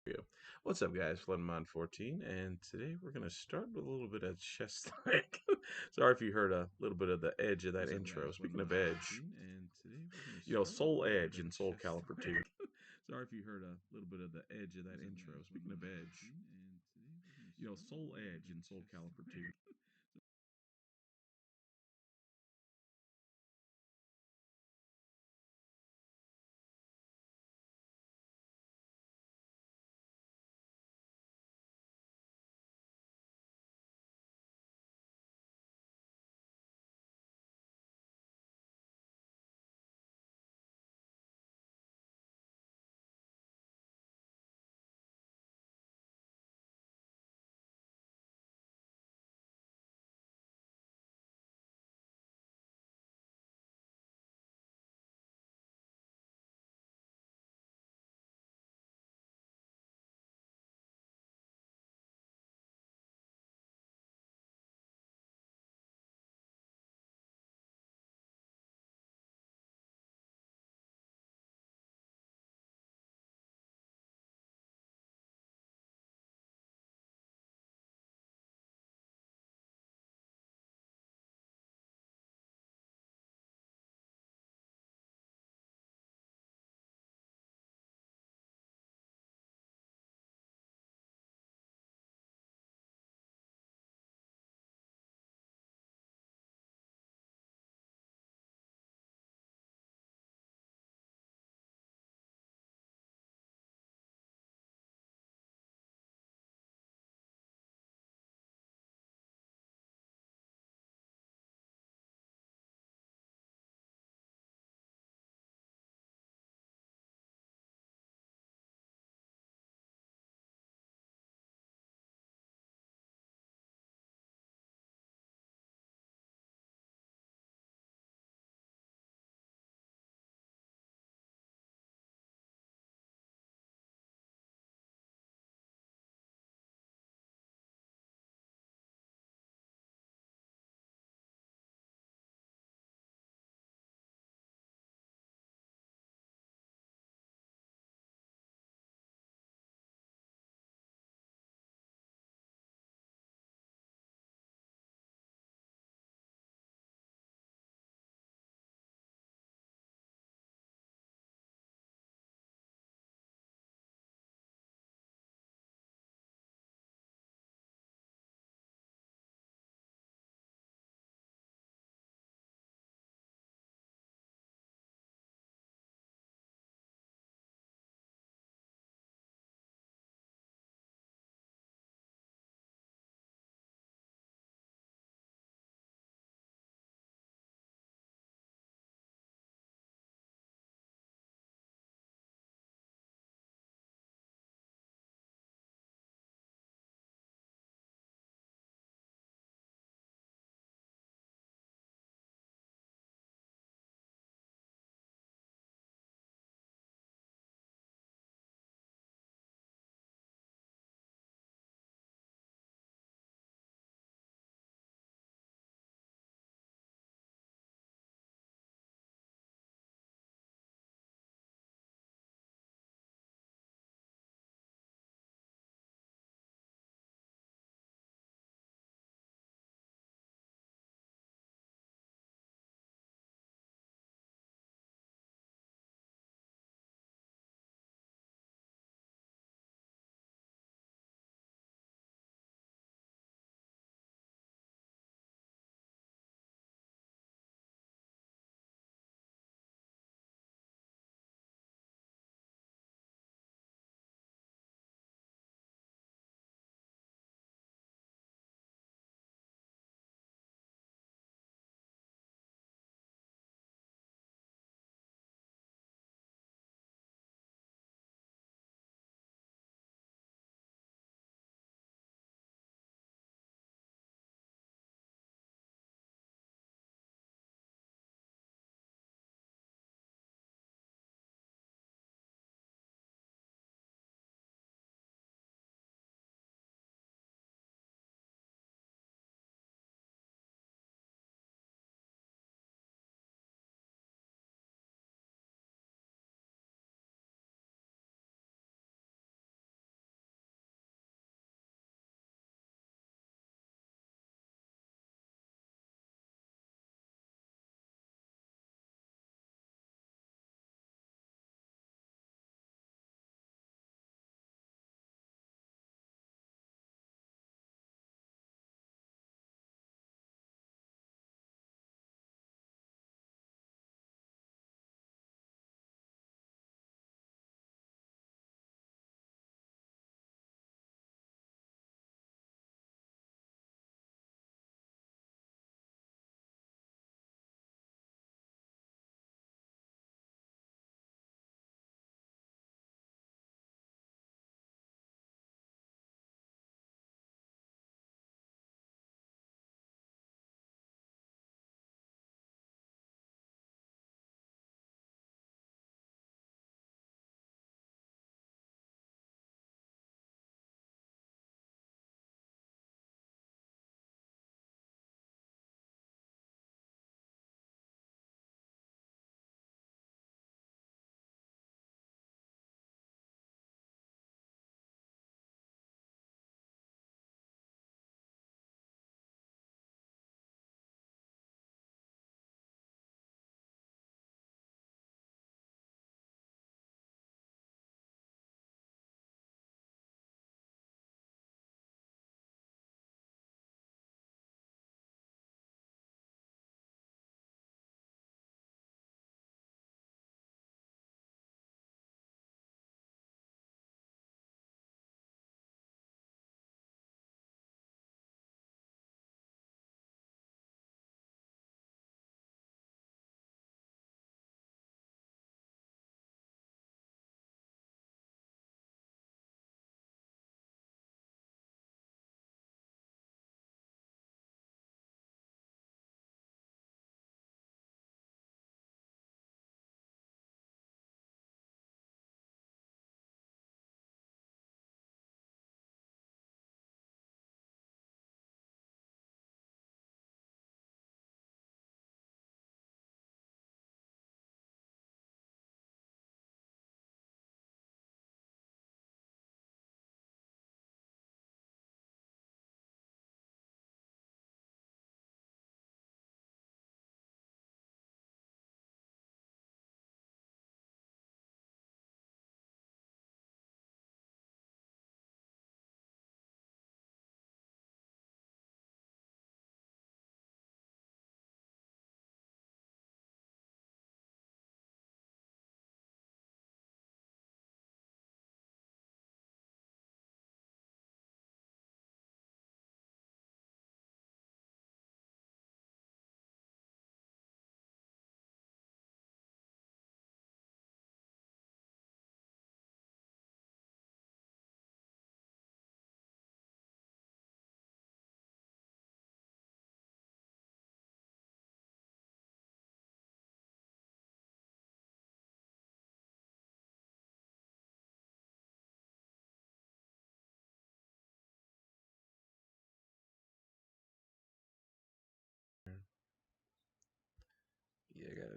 You. What's up, guys? FullMetal 14, and today we're going to start with a little bit of chest like. Sorry if you heard a little bit of the edge of that What's up, intro. guys? Speaking of FullMetal edge, 14, and today we're going to start with a Soul little bit Edge of and Soul chest Calibur 2. like. Sorry if you heard a little bit of the edge of that What's up, intro. guys? Speaking of FullMetal edge, 14, and today we're going to start with a Soul little bit Edge of and Soul chest Calibur 2. like.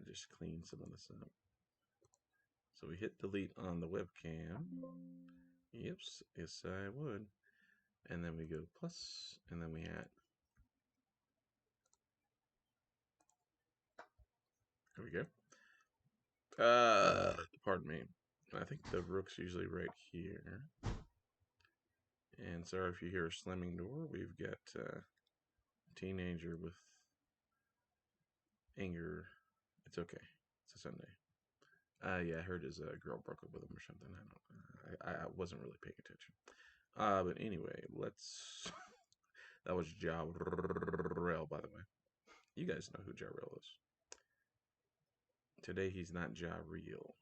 just clean some of this up. So we hit delete on the webcam. Yep, yes I would. And then we go plus, and then we add. There we go. Pardon me. I think the rook's usually right here. And sorry if you hear a slamming door. We've got a teenager with anger. It's okay. It's a Sunday. Yeah, I heard his girl broke up with him or something. I wasn't really paying attention. But anyway, let's. That was Jarrell, by the way. You guys know who Jarrell is. Today he's not Jarrell.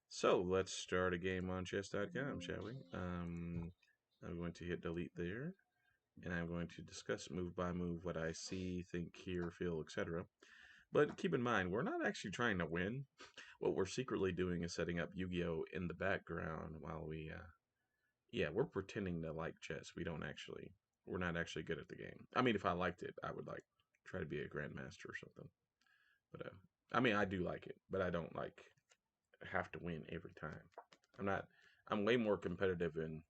So let's start a game on chess.com, shall we? I'm going to hit delete there, and I'm going to discuss move by move what I see, think, hear, feel, etc. But keep in mind, we're not actually trying to win. What we're secretly doing is setting up Yu-Gi-Oh in the background while we, yeah, we're pretending to like chess. We're not actually good at the game. I mean, if I liked it, I would like try to be a grandmaster or something. But I mean, I do like it, but I don't like have to win every time. I'm way more competitive in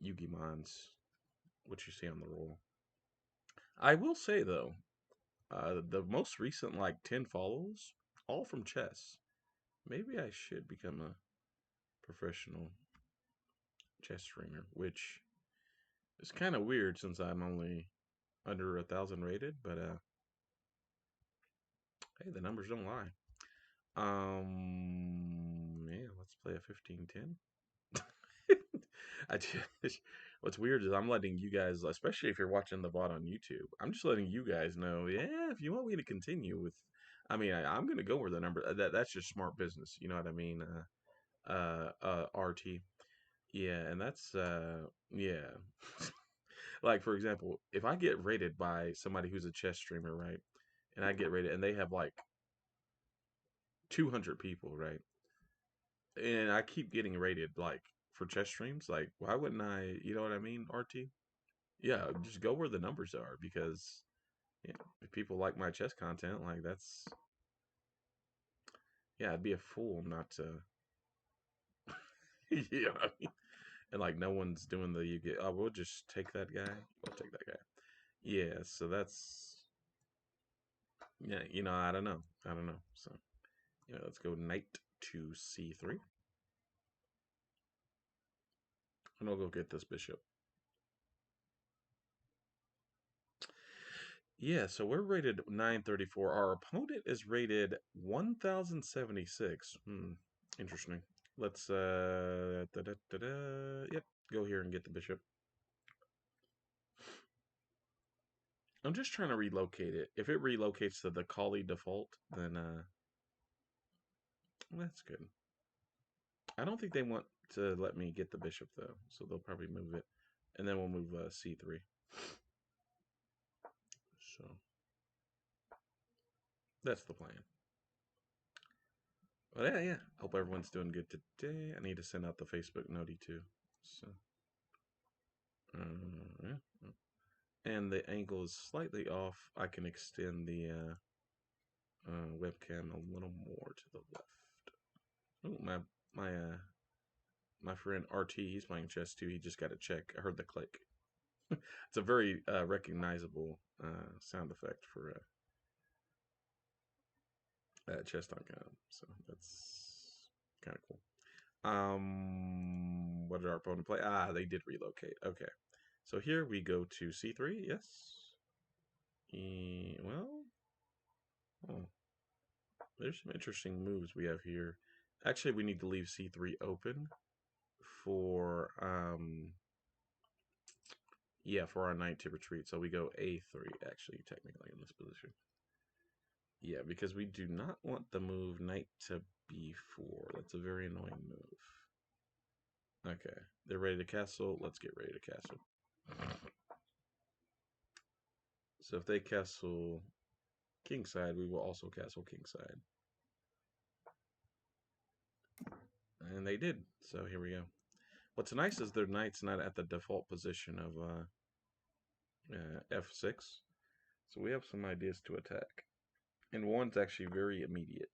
Yu-Gi-Mon's, what you see on the roll. I will say though, the most recent like 10 follows, all from chess. Maybe I should become a professional chess streamer, which is kind of weird since I'm only under 1,000 rated, but hey, the numbers don't lie. Yeah, let's play a 15-10. I just, what's weird is I'm letting you guys, especially if you're watching the VOD on YouTube, I'm just letting you guys know, yeah, if you want me to continue with, I mean, I'm gonna go where the number. That's just smart business, you know what I mean? RT, yeah, and that's yeah. Like for example, if I get rated by somebody who's a chess streamer, right, and I get rated, and they have like 200 people, right, and I keep getting rated like for chess streams, like why wouldn't I? You know what I mean, RT? Yeah, just go where the numbers are because yeah, if people like my chess content, like that's yeah, I'd be a fool not to. Yeah, I mean, and like no one's doing the you get. Oh, we'll just take that guy. We'll take that guy. Yeah, so that's yeah. I don't know. I don't know. So yeah, let's go knight to c3, and I'll go get this bishop. Yeah, so we're rated 934. Our opponent is rated 1076. Interesting. Let's yep, go here and get the bishop. I'm just trying to relocate it. If it relocates to the Kali default, then that's good. I don't think they want to let me get the bishop though, so they'll probably move it, and then we'll move c3. So that's the plan. But yeah, hope everyone's doing good today. I need to send out the Facebook noti too. So yeah. And the angle is slightly off. I can extend the webcam a little more to the left. Oh, my friend RT, he's playing chess too. He just got a check. I heard the click. It's a very recognizable sound effect for chess.com. So that's kind of cool. What did our opponent play? Ah, they did relocate. Okay. So here we go to c3. Yes. Well, oh, there's some interesting moves we have here. Actually, we need to leave c3 open for yeah, for our knight to retreat. So we go a3 actually technically in this position. Yeah, because we do not want the move knight to b4. That's a very annoying move. Okay, they're ready to castle. Let's get ready to castle. So if they castle kingside, we will also castle kingside. And they did. So here we go. What's nice is their knight's not at the default position of f6. So we have some ideas to attack. And one's actually very immediate.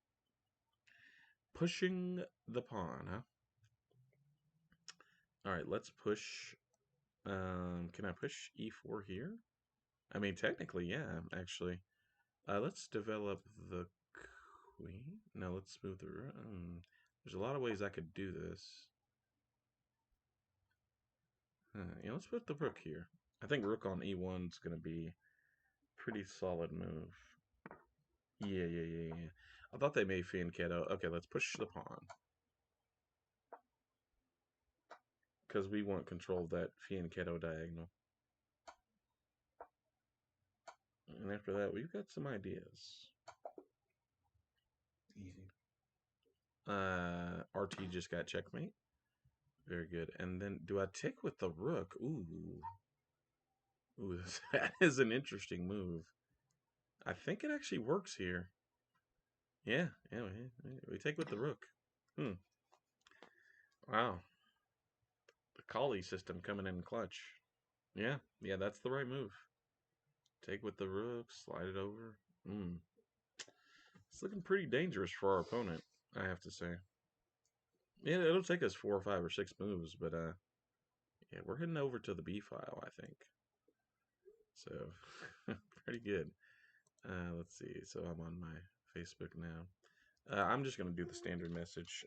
Pushing the pawn, huh? Alright, let's push. Can I push e4 here? I mean, technically, yeah, actually. Let's develop the queen. No, let's move the rook. There's a lot of ways I could do this. Yeah, let's put the rook here. I think rook on e1 is going to be a pretty solid move. Yeah. I thought they made fianchetto. Okay, let's push the pawn. Because we want control of that fianchetto diagonal. And after that, we've got some ideas. Easy. RT just got checkmate. Very good. And then, do I take with the rook? Ooh, that is an interesting move. I think it actually works here. Yeah, we take with the rook. Wow. The Kali system coming in clutch. Yeah, that's the right move. Take with the rook, slide it over. It's looking pretty dangerous for our opponent, I have to say. Yeah, it'll take us 4 or 5 or 6 moves, but yeah, we're heading over to the B file, I think. So, pretty good. Let's see. So I'm on my Facebook now. I'm just going to do the standard message.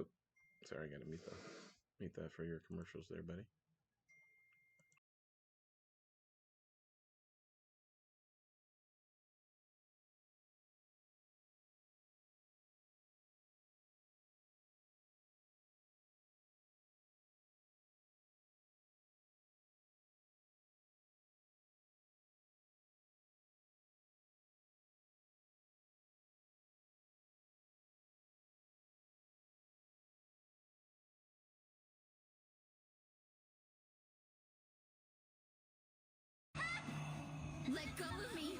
Oh, sorry, I got to mute that for your commercials there, buddy. Let go of me.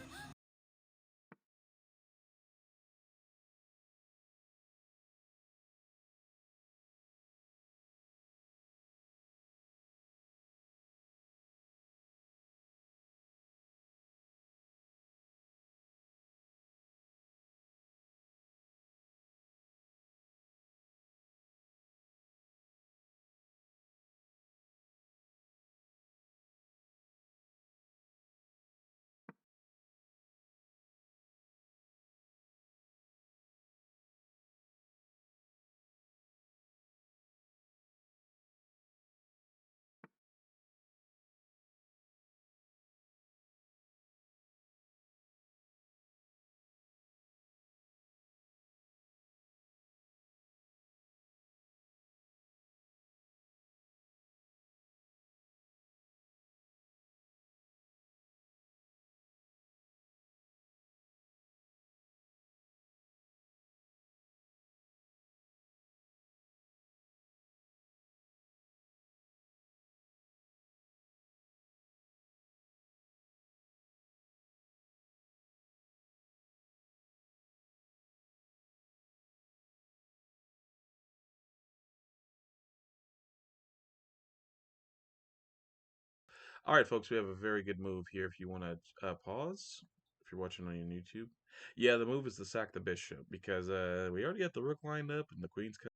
All right, folks, we have a very good move here. If you want to pause, if you're watching on YouTube, yeah, the move is to sack the bishop because we already got the rook lined up and the queen's coming.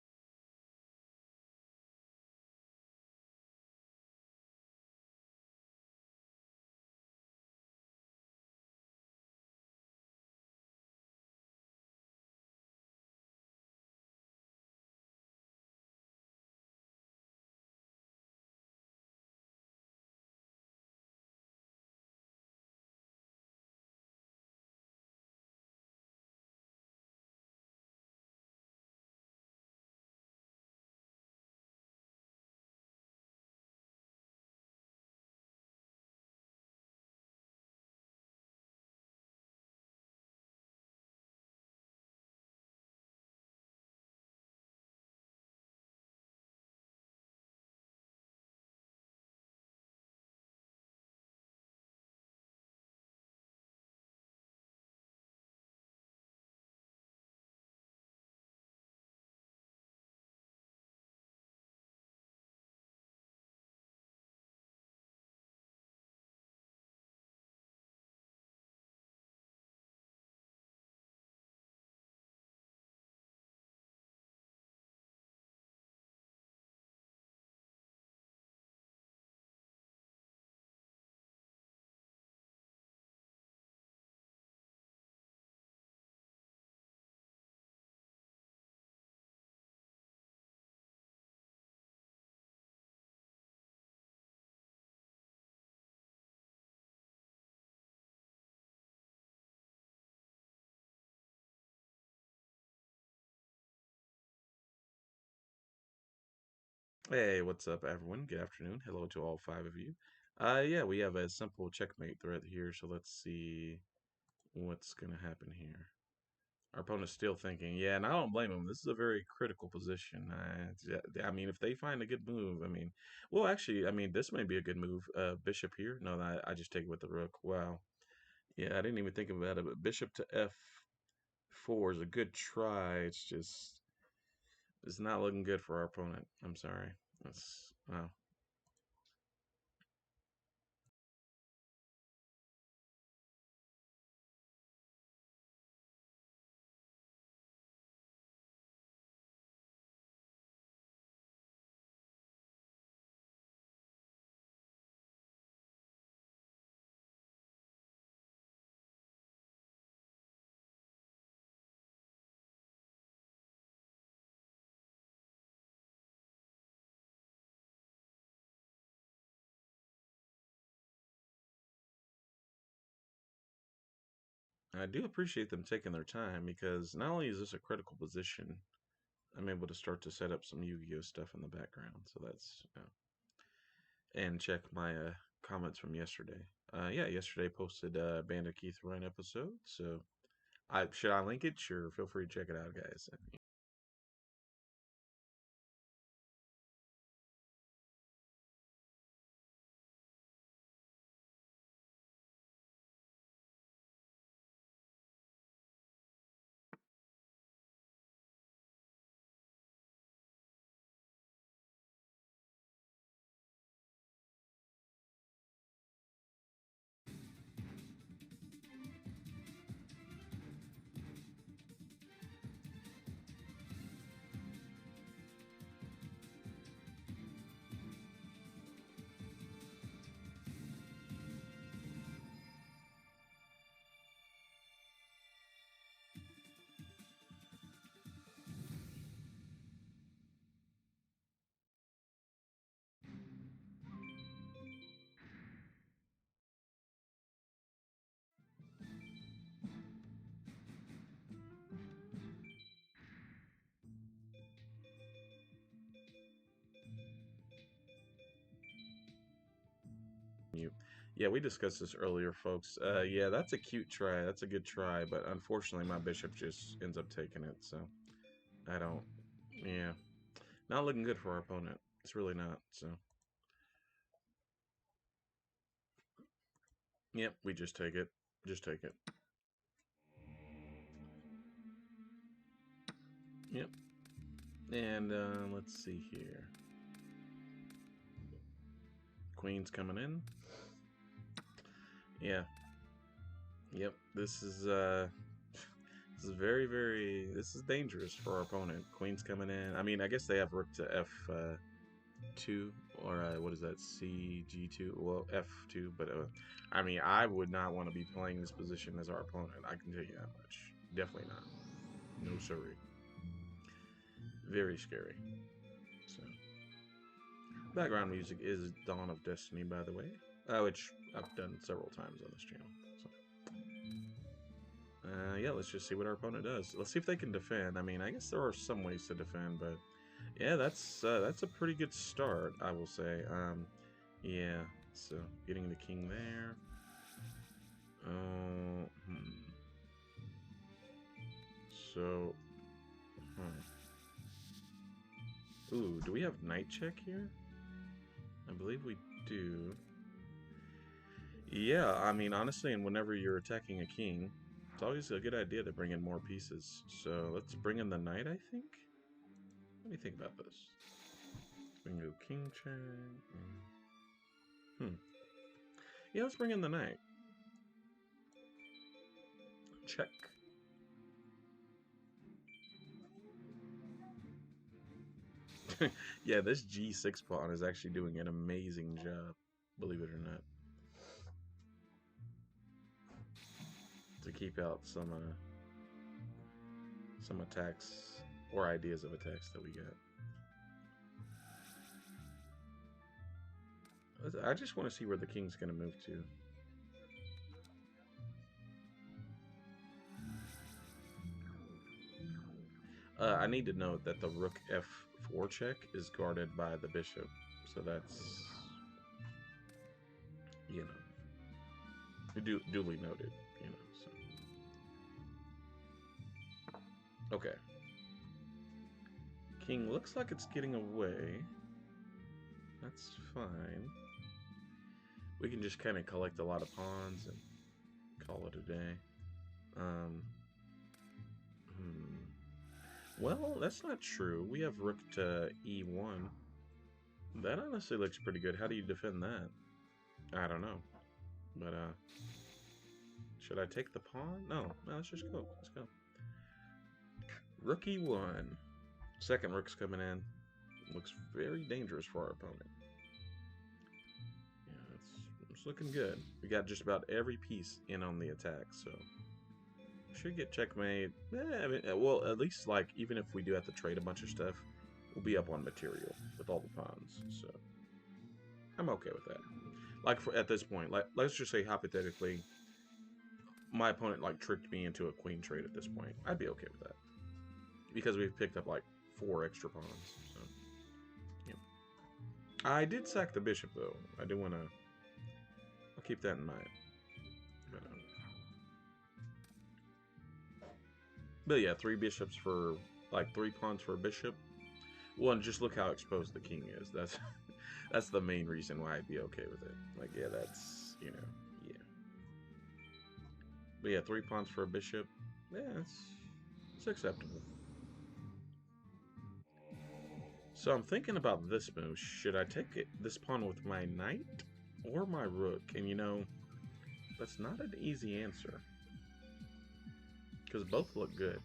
Hey, what's up, everyone? Good afternoon. Hello to all five of you. Yeah, we have a simple checkmate threat here, so let's see what's gonna happen here. Our opponent's still thinking, yeah, and I don't blame him. This is a very critical position. I mean, if they find a good move, I mean, well, actually, I mean, this may be a good move. Bishop here. No, I just take it with the rook. Wow. Yeah, I didn't even think about it, but bishop to f4 is a good try. It's not looking good for our opponent. I'm sorry. That's wow. I do appreciate them taking their time because not only is this a critical position, I'm able to start to set up some Yu-Gi-Oh stuff in the background. So that's and check my comments from yesterday. Yeah, yesterday posted Bandit Keith Ryan episode. So I should I link it? Sure, feel free to check it out, guys. You, yeah, we discussed this earlier, folks. Yeah, that's a cute try. That's a good try, but unfortunately, my bishop just ends up taking it. So I don't. Yeah, not looking good for our opponent. It's really not. So yep, we just take it. Just take it. Yep. And let's see here. Queen's coming in. Yeah. Yep. This is this is dangerous for our opponent. Queen's coming in. I mean, I guess they have rook to f2 or what is that? cg2. Well, f2, but I mean, I would not want to be playing this position as our opponent. I can tell you that much. Definitely not. No sorry. Very scary. So, background music is Dawn of Destiny, by the way, which I've done several times on this channel. So, yeah, let's just see what our opponent does. Let's see if they can defend. I mean, I guess there are some ways to defend, but yeah, that's a pretty good start, I will say. Yeah, so getting the king there. Oh, So, hmm. Ooh, do we have knight check here? I believe we do. Yeah, I mean, honestly, and whenever you're attacking a king, it's always a good idea to bring in more pieces. So let's bring in the knight, I think. What do you think about this? We can go king check. Hmm. Yeah, let's bring in the knight. Check. Yeah, this G6 pawn is actually doing an amazing job, believe it or not, to keep out some attacks or ideas of attacks that we get. I just want to see where the king's going to move to. I need to note that the rook e4 check is guarded by the bishop. So that's, you know, duly noted, you know. So. Okay. King looks like it's getting away. That's fine. We can just kind of collect a lot of pawns and call it a day. Well, that's not true. We have rook to e1. That honestly looks pretty good. How do you defend that? I don't know. But, should I take the pawn? No, let's just go. Let's go. Rook e1. Second rook's coming in. Looks very dangerous for our opponent. Yeah, it's looking good. We got just about every piece in on the attack, so should get checkmate. I mean, well, at least like even if we do have to trade a bunch of stuff, we'll be up on material with all the pawns. So I'm okay with that. Like at this point, like let's just say hypothetically, my opponent like tricked me into a queen trade at this point. I'd be okay with that because we've picked up like 4 extra pawns. So yeah, I did sack the bishop though. I do want to. I'll keep that in mind. But yeah, 3 bishops for, like, 3 pawns for a bishop. Well, and just look how exposed the king is. That's the main reason why I'd be okay with it. Like, yeah, that's, you know, yeah. But yeah, 3 pawns for a bishop. Yeah, it's acceptable. So I'm thinking about this move. Should I take this pawn with my knight or my rook? And you know, that's not an easy answer. Because both look good.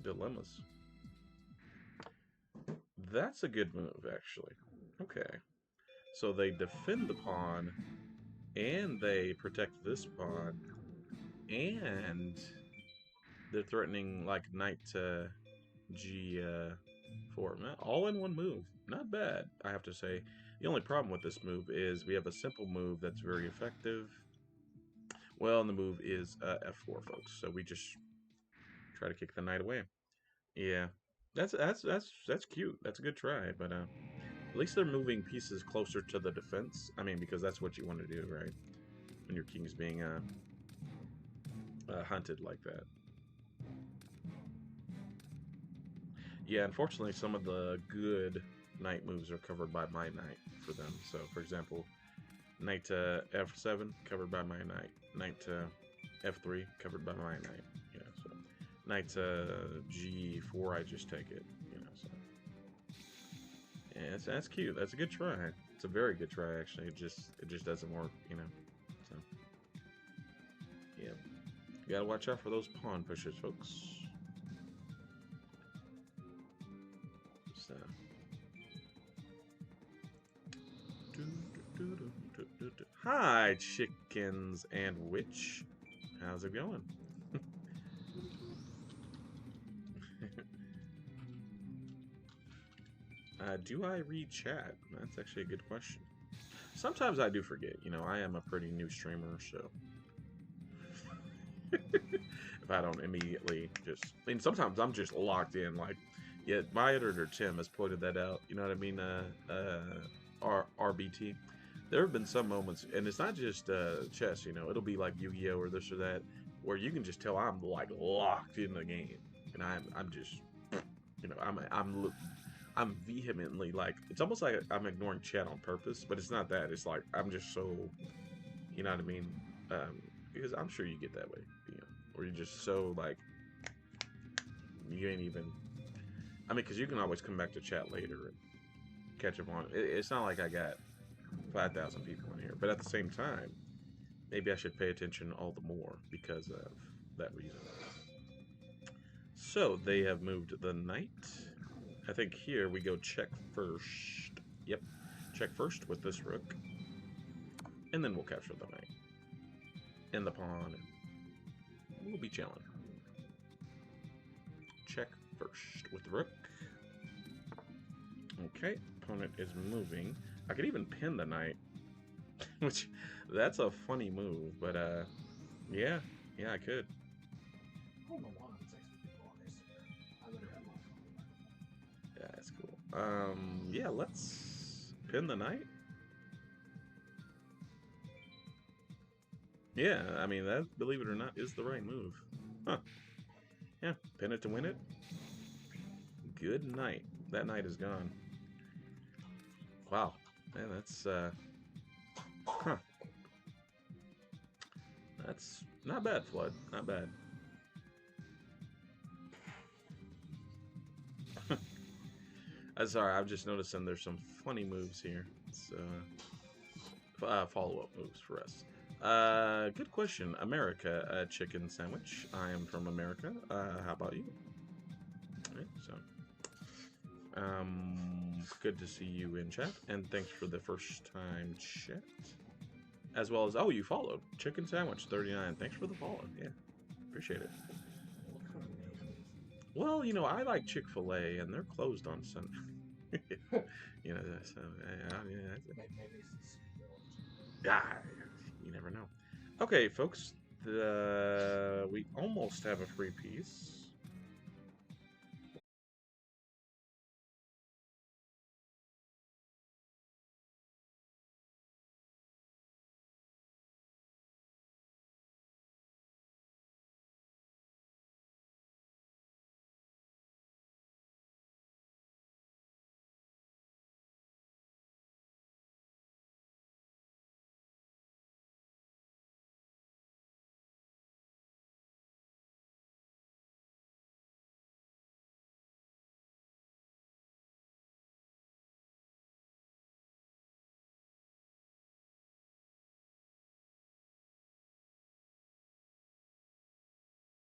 Dilemmas. That's a good move, actually. Okay. So they defend the pawn, and they protect this pawn, and they're threatening, like, knight to g4. All in one move. Not bad, I have to say. The only problem with this move is we have a simple move that's very effective. Well, and the move is f4, folks. So we just try to kick the knight away. Yeah, that's cute. That's a good try, but at least they're moving pieces closer to the defense. I mean, because that's what you want to do, right? When your king's being hunted like that. Yeah, unfortunately, some of the good knight moves are covered by my knight for them. So, for example, knight to f7 covered by my knight. Knight to f3 covered by my knight. Yeah, so knight to g4, I just take it. You know, so yeah, that's cute. That's a good try. It's a very good try, actually. It just doesn't work, you know. So yeah, you gotta watch out for those pawn pushers, folks. So. Hi, chickens and witch. How's it going? Do I read chat? That's actually a good question. Sometimes I do forget. You know, I am a pretty new streamer, so if I don't immediately just, I mean, sometimes I'm just locked in. Like, yeah, my editor Tim has pointed that out. You know what I mean? RBT. There have been some moments, and it's not just chess. You know, it'll be like Yu-Gi-Oh or this or that, where you can just tell I'm like locked in the game, and I'm just, you know, I'm vehemently like, it's almost like I'm ignoring chat on purpose, but it's not that. It's like I'm just so, you know what I mean? Because I'm sure you get that way, you know, where you're just so like, you ain't even. I mean, because you can always come back to chat later and catch up on it. It's not like I got 5,000 people in here, but at the same time, maybe I should pay attention all the more because of that reason. So they have moved the knight. I think here we go check first. Yep, check first with this rook, and then we'll capture the knight and the pawn, and we'll be chilling. Check first with the rook. Okay, opponent is moving. I could even pin the knight, which that's a funny move, but yeah, I could. Yeah, let's pin the knight. Yeah, I mean, that, believe it or not, is the right move. Huh. Yeah, pin it to win it. Good night. That knight is gone. Wow. Man, that's, huh. That's not bad, Flood. Not bad. I'm sorry, I'm just noticing there's some funny moves here. So, follow-up moves for us. Good question. America, chicken sandwich. I am from America. How about you? Right, so, good to see you in chat, and thanks for the first time chat. As well as, oh, you followed. Chicken sandwich 39. Thanks for the follow. Yeah, appreciate it. Well, you know, I like Chick-fil-A, and they're closed on Sunday. You know, so yeah, you never know. Okay, folks, we almost have a free piece.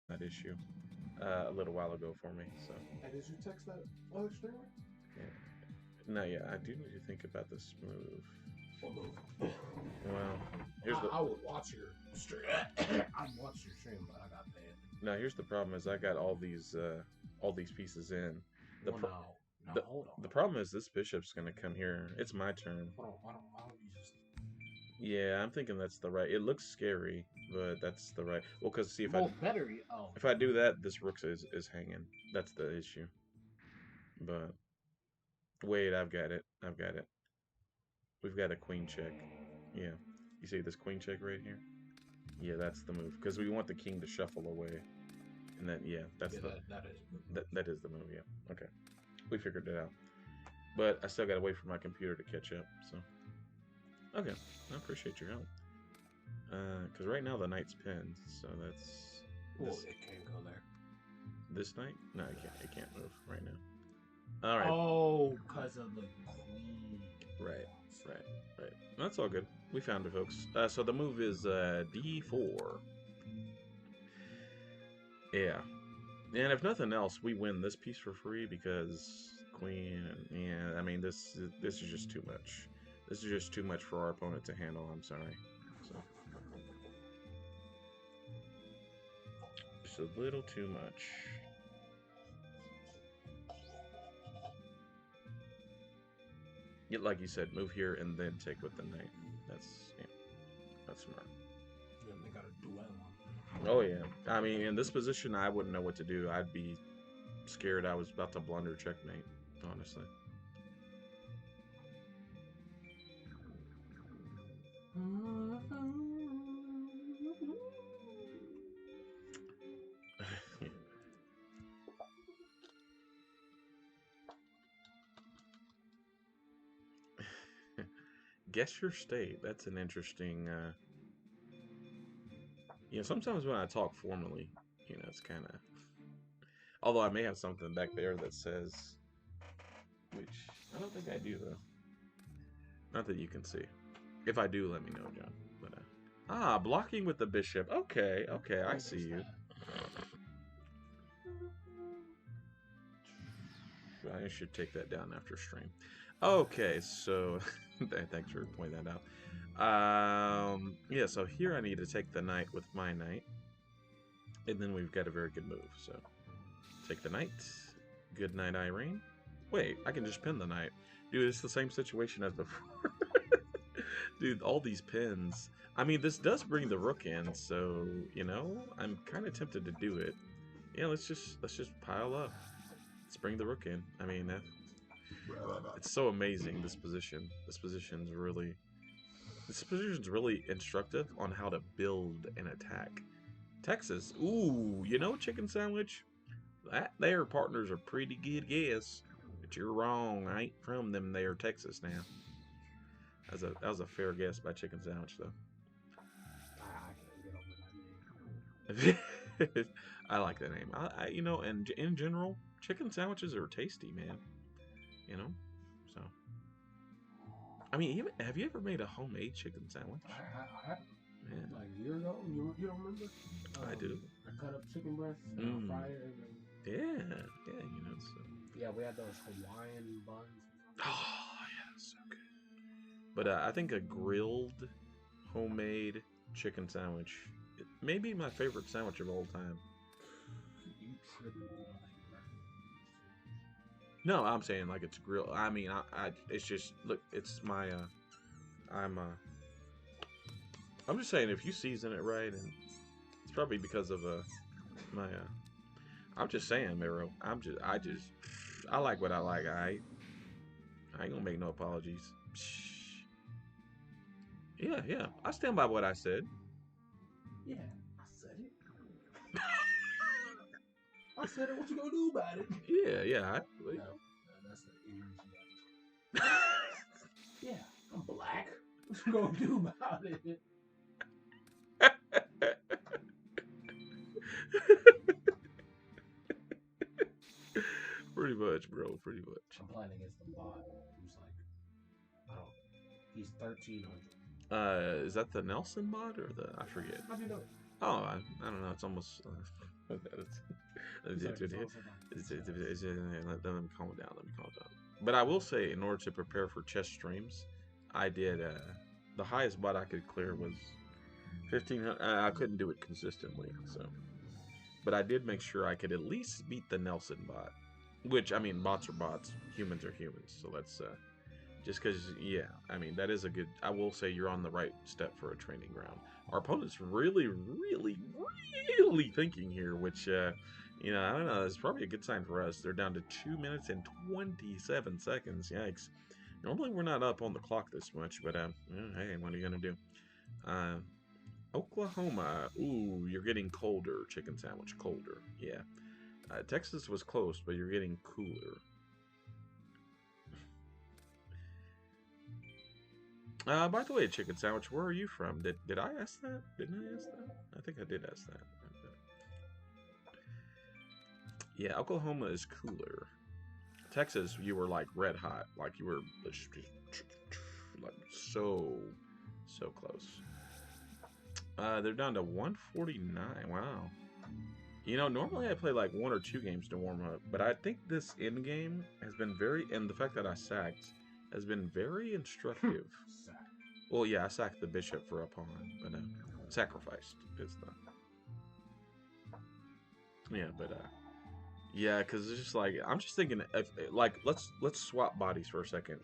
That issue a little while ago for me. So. Hey, did you text that other streamer? Yeah. No, yeah, I do need to think about this move. What move? Well, here's I would watch your stream. I'd watch your stream, but I got banned. Now here's the problem: is I got all these pieces in. Now hold on. The problem is this bishop's gonna come here. It's my turn. Hold on. Why don't you just? Yeah, I'm thinking that's the right. It looks scary, but that's the right. Well, because see if if I do that, this rook is hanging. That's the issue. But wait, I've got it. I've got it. We've got a queen check. Yeah, you see this queen check right here? Yeah, that's the move because we want the king to shuffle away, and then that's that is the move. Yeah, okay, we figured it out. But I still gotta wait for my computer to catch up. So, okay, I appreciate your help. Because right now the knight's pinned, so that's. Well, it can't go there. This knight? No, it can't. It can't move right now. All right. Oh, because of the queen. Right. That's all good. We found it, folks. So the move is D4. Yeah. And if nothing else, we win this piece for free because queen. Yeah, I mean this is just too much. This is just too much for our opponent to handle. I'm sorry. So just a little too much. Like you said, move here and then take with the knight. That's smart. Yeah, they got a duel on. Oh yeah. I mean, in this position, I wouldn't know what to do. I'd be scared I was about to blunder checkmate, honestly. Guess your state. That's an interesting. Sometimes when I talk formally, it's kind of. Although I may have something back there that says, which I don't think I do though. Not that you can see. If I do, let me know, John. But blocking with the bishop. Okay, I see you. I should take that down after stream. Okay, so thanks for pointing that out. Yeah, so here I need to take the knight with my knight. And then we've got a very good move. So take the knight. Good night, Irene. Wait, I can just pin the knight. Dude, it's the same situation as before. Dude, all these pins. I mean, this does bring the rook in, so, I'm kind of tempted to do it. Yeah, let's just pile up. Let's bring the rook in. I mean, It's so amazing, this position. This position's really instructive on how to build an attack. Texas, ooh, you know, chicken sandwich? That their partners are pretty good guess. But you're wrong. I ain't from them there, Texas now. That was a fair guess by chicken sandwich, though. I can't get over that name. I like that name. You know, and in general, chicken sandwiches are tasty, man. You know, so. I mean, have you ever made a homemade chicken sandwich? I have. Yeah. Like a year ago. You don't remember? I do. I cut up chicken breast, fryer, and then... Yeah, you know. So. Yeah, we had those Hawaiian buns. Oh, yeah, that's so good. But I think a grilled, homemade chicken sandwich may be my favorite sandwich of all time. You tripping me. No, I'm saying like it's grilled. I mean, it's just look. It's my. I'm just saying if you season it right, and it's probably because of my. I'm just saying, Miro. I like what I like. I ain't gonna make no apologies. Yeah. I stand by what I said. Yeah, I said it. I said it. What you gonna do about it? Yeah. No, that's the energy. Yeah, I'm black. What you gonna do about it? Pretty much, bro. Pretty much. I'm playing against the bot. Who's like, he's 1300. Is that the Nelson mod or the? I forget. How'd you know it? Oh, I don't know. It's almost. Let me calm down. But I will say, in order to prepare for chess streams, I did. The highest bot I could clear was 1500. I couldn't do it consistently, so. But I did make sure I could at least beat the Nelson bot. Which, I mean, bots are bots, humans are humans. So let's, just because, yeah, I mean, that is a good, I will say you're on the right step for a training ground. Our opponent's really thinking here, which, you know, I don't know, it's probably a good sign for us. They're down to 2 minutes and 27 seconds. Yikes. Normally we're not up on the clock this much, but, hey, what are you going to do? Oklahoma. Ooh, you're getting colder, chicken sandwich, colder. Yeah. Texas was close, but you're getting cooler. By the way, chicken sandwich, where are you from? Did I ask that? Didn't I ask that? I think I did ask that. Yeah, Oklahoma is cooler. Texas, you were like red hot, like you were like so close. They're down to 149. Wow. You know, normally I play like 1 or 2 games to warm up, but I think this end game has been and the fact that I sacked has been very instructive. Well, yeah, I sacked the bishop for a pawn, but sacrificed is the. Yeah, but yeah, because it's just like I'm just thinking, like let's swap bodies for a second.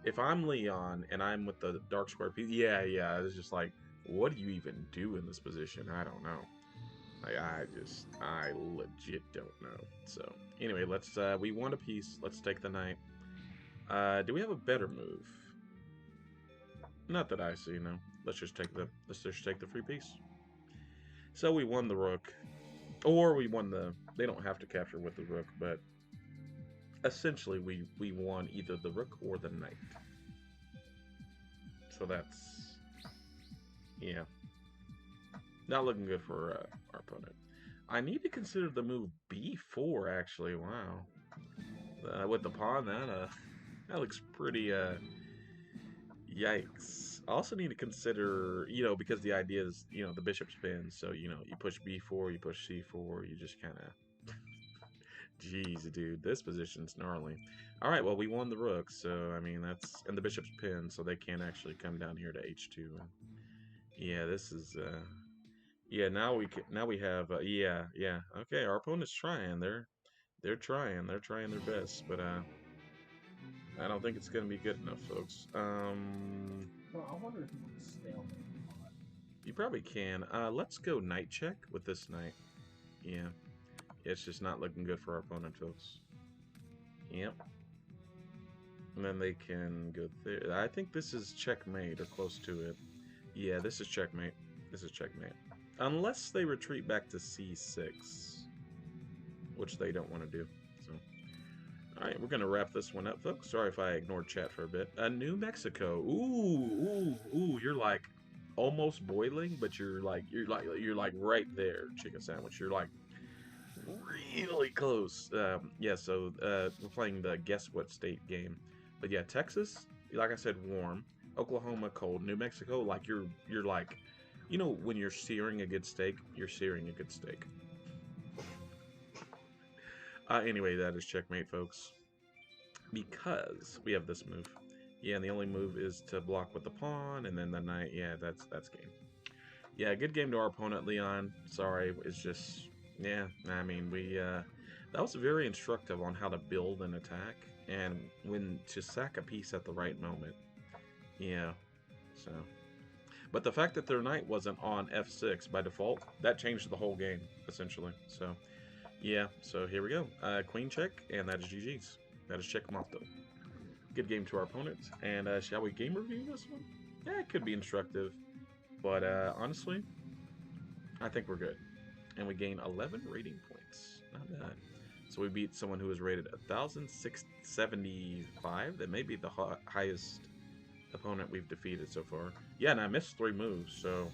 If I'm Leon and I'm with the dark square piece, yeah, it's just like, what do you even do in this position? I don't know. Like, I legit don't know. So, anyway, let's, we won a piece. Let's take the knight. Do we have a better move? Not that I see, no. Let's just take the free piece. So, we won the rook. Or we won they don't have to capture with the rook, but essentially we won either the rook or the knight. So that's, yeah. Not looking good for our opponent. I need to consider the move b4, actually. Wow. With the pawn, that looks pretty, yikes. I also need to consider, you know, because the idea is, you know, the bishop spins. So, you know, you push b4, you push c4, you just kind of... Jeez, dude, this position's gnarly. All right, well, we won the rook, so, I mean, that's... And the bishop's pinned, so they can't actually come down here to h2. And, yeah, this is... Yeah, now we have yeah. Okay, our opponent's trying. They're trying their best, but I don't think it's gonna be good enough, folks. Well, I wonder if you want to stalemate. You probably can. Let's go knight check with this knight. Yeah, it's just not looking good for our opponent, folks. Yep. And then they can go there. I think this is checkmate or close to it. Yeah, this is checkmate. This is checkmate. Unless they retreat back to C6, which they don't want to do. So, all right, we're gonna wrap this one up, folks. Sorry if I ignored chat for a bit. New Mexico. Ooh. You're like almost boiling, but you're like right there, chicken sandwich. You're like really close. Yeah. So we're playing the guess what state game. But yeah, Texas, like I said, warm. Oklahoma, cold. New Mexico, like you're like, you know, when you're searing a good steak, you're searing a good steak. Anyway, that is checkmate, folks. Because we have this move. Yeah, and the only move is to block with the pawn, and then the knight. Yeah, that's game. Yeah, good game to our opponent, Leon. Sorry, it's just, yeah, I mean, that was very instructive on how to build an attack, and when to sack a piece at the right moment. Yeah, so. But the fact that their knight wasn't on F6 by default, that changed the whole game, essentially. So, yeah, so here we go. Queen check, and that is GG's. That is checkmate. Good game to our opponent. And shall we game review this one? Yeah, it could be instructive. But honestly, I think we're good. And we gain 11 rating points. Not bad. So we beat someone who was rated 1,675. That may be the highest opponent we've defeated so far. Yeah, and I missed 3 moves, so,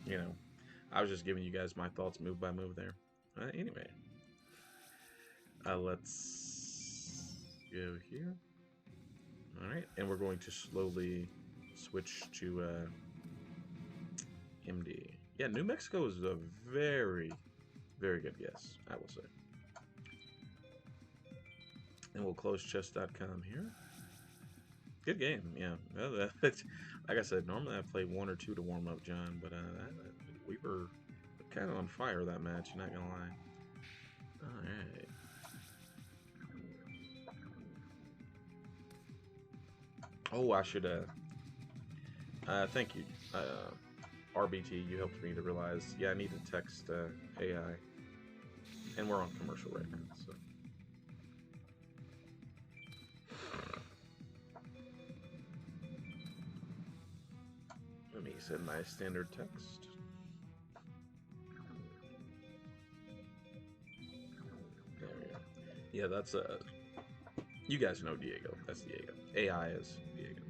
you know, I was just giving you guys my thoughts move by move there. Anyway, let's go here. Alright, and we're going to slowly switch to MD. Yeah, New Mexico is a very, very good guess, I will say. And we'll close chess.com here. Good game, yeah. Like I said, normally I play 1 or 2 to warm up, John, but we were kind of on fire that match, not gonna lie. Alright. Oh, I should, thank you, RBT, you helped me to realize, yeah, I need to text, AI, and we're on commercial right now, so. Let me send my standard text. There we go. Yeah, that's, you guys know Diego, that's Diego. AI is Diego.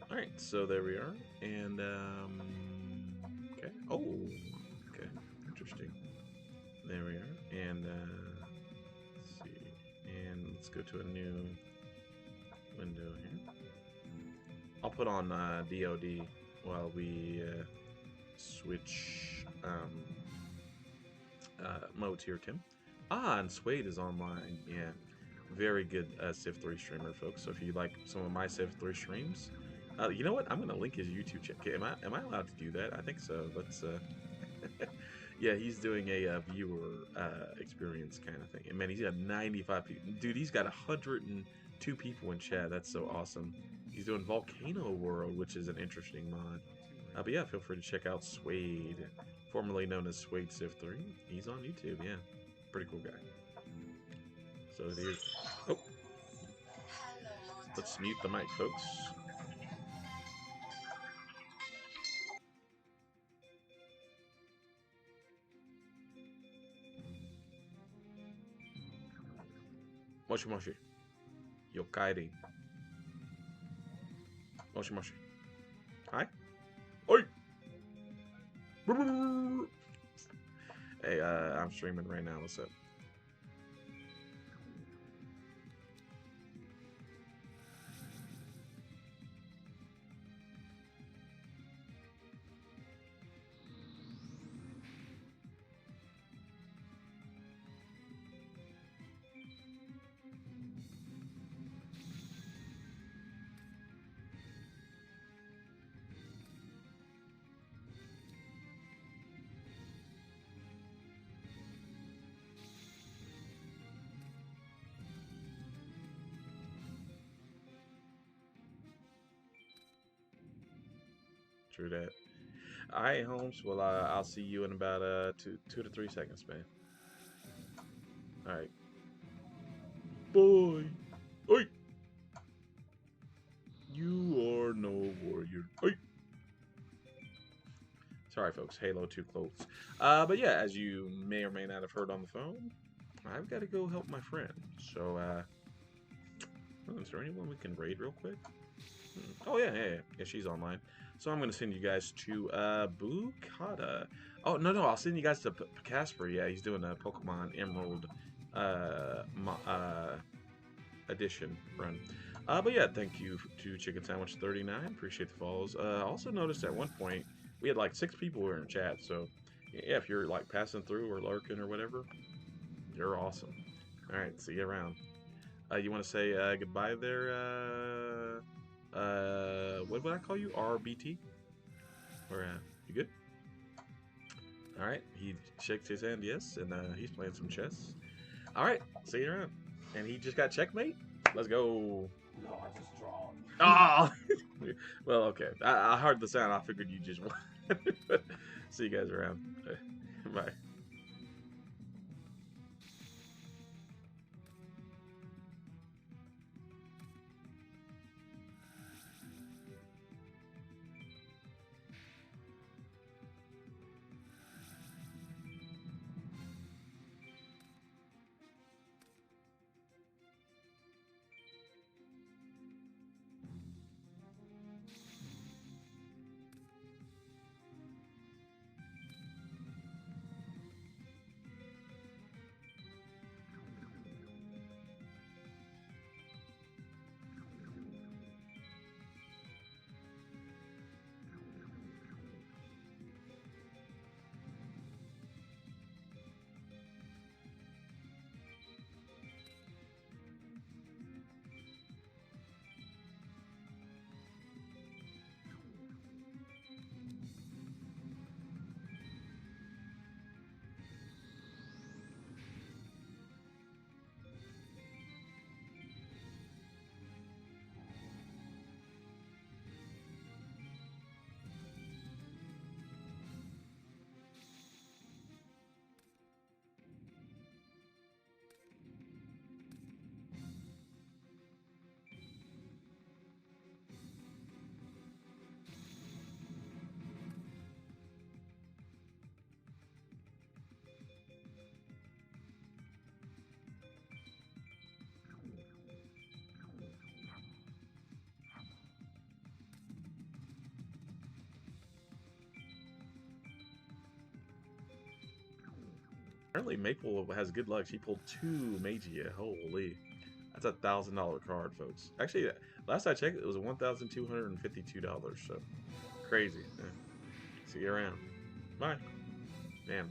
Alright, so there we are. And, okay. Oh, okay. Interesting. There we are. And, let's see. And let's go to a new window here. I'll put on DOD while we switch modes here, Tim. Ah, and Suede is online. Yeah, very good Civ 3 streamer, folks. So if you like some of my Civ 3 streams, you know what? I'm gonna link his YouTube channel. Am I allowed to do that? I think so. Let's. Yeah, he's doing a viewer experience kind of thing. And man, he's got 95 people. Dude, he's got 102 people in chat. That's so awesome. He's doing Volcano World, which is an interesting mod. But yeah, feel free to check out Suede, formerly known as Suede Civ 3. He's on YouTube. Yeah. Pretty cool guy. So there's. Oh. Let's mute the mic, folks. Moshi Moshi. Yokairi. Moshi Moshi. Hi. Oi! Hey, I'm streaming right now. What's up? True that. All right, Holmes. Well, I'll see you in about 2 to 3 seconds, man. All right. Boy. Oi. You are no warrior. Oi. Sorry, folks. Halo 2 close. But yeah, as you may or may not have heard on the phone, I've got to go help my friend. So, is there anyone we can raid real quick? Oh, yeah, she's online. So I'm going to send you guys to Bukata. Oh, no, I'll send you guys to Casper. Yeah, he's doing a Pokemon Emerald edition run. But yeah, thank you to Chicken Sandwich 39. Appreciate the follows. Also noticed at one point we had like 6 people who were in chat. So yeah, if you're like passing through or lurking or whatever, you're awesome. All right, see you around. You want to say goodbye there? What would I call you? RBT? Or you good? All right, he shakes his hand yes, and he's playing some chess. All right, see you around. And he just got checkmate. Let's go. No, I just draw. Oh, well, okay. I heard the sound. I figured you just won. See you guys around. Bye. Apparently Maple has good luck. She pulled 2 Magia. Holy. That's $1,000 card, folks. Actually, last I checked, it was $1,252. So, crazy. Yeah. See you around. Bye. Man,